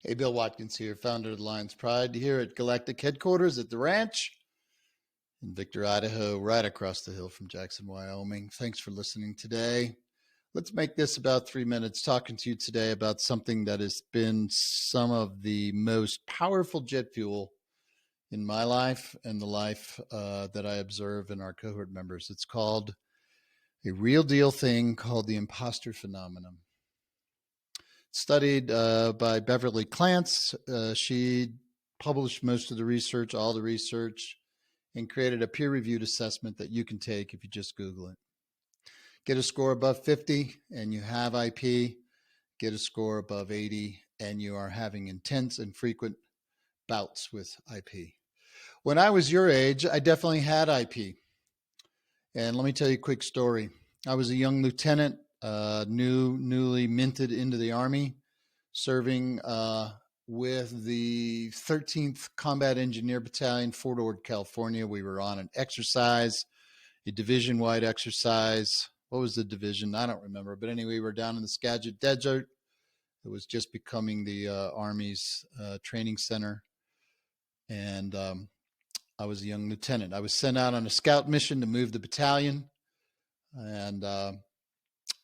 Hey, Bill Watkins here, founder of the Lions Pride, here at Galactic Headquarters at the ranch in Victor, Idaho, right across the hill from Jackson, Wyoming. Thanks for listening today. Let's make this about 3 minutes, talking to you today about something that has been some of the most powerful jet fuel in my life and the life that I observe in our cohort members. It's called a real deal thing called the imposter phenomenon. Studied by Beverly Clance. She published most of the research, all the research, and created a peer-reviewed assessment that you can take if you just Google it. Get a score above 50 and you have IP. Get a score above 80 and you are having intense and frequent bouts with IP. When I was your age, I definitely had IP. And let me tell you a quick story. I was a young lieutenant, newly minted into the Army, serving with the 13th Combat Engineer Battalion, Fort Ord, California. We were on an exercise, a division-wide exercise. What was the division? I don't remember. But anyway, we were down in the Skagit Desert. It was just becoming the Army's training center. And I was a young lieutenant. I was sent out on a scout mission to move the battalion. And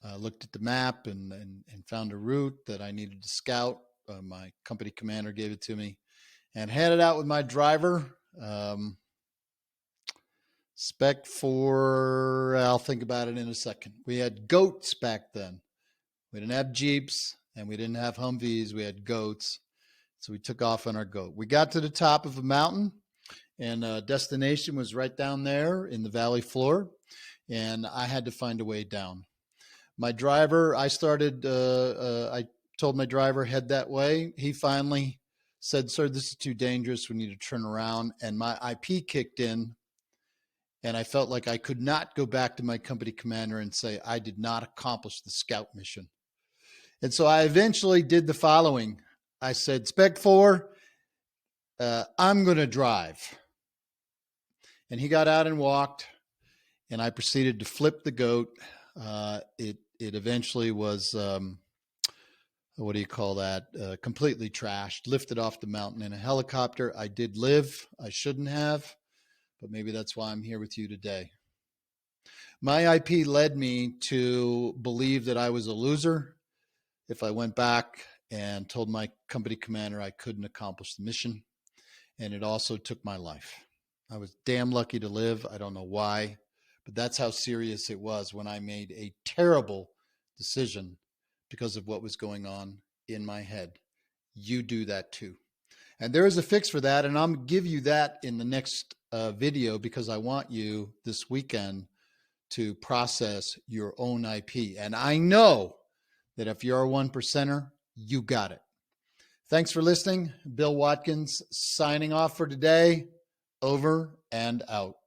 I looked at the map and found a route that I needed to scout. My company commander gave it to me and handed out with my driver. Spec 4, I'll think about it in a second. We had goats back then. We didn't have Jeeps and we didn't have Humvees. We had goats. So we took off on our goat. We got to the top of a mountain and destination was right down there in the valley floor. And I had to find a way down. My driver, I told my driver, head that way. He finally said, sir, this is too dangerous. We need to turn around. And my IP kicked in. And I felt like I could not go back to my company commander and say, I did not accomplish the scout mission. And so I eventually did the following. I said, Spec 4, I'm going to drive. And he got out and walked. And I proceeded to flip the goat. It eventually was, what do you call that? Completely trashed, lifted off the mountain in a helicopter. I did live. I shouldn't have, but maybe that's why I'm here with you today. My IP led me to believe that I was a loser if I went back and told my company commander I couldn't accomplish the mission. And it also took my life. I was damn lucky to live. I don't know why. But that's how serious it was when I made a terrible decision because of what was going on in my head. You do that too. And there is a fix for that. And I'm going to give you that in the next video because I want you this weekend to process your own IP. And I know that if you're a 1%er, you got it. Thanks for listening. Bill Watkins signing off for today. Over and out.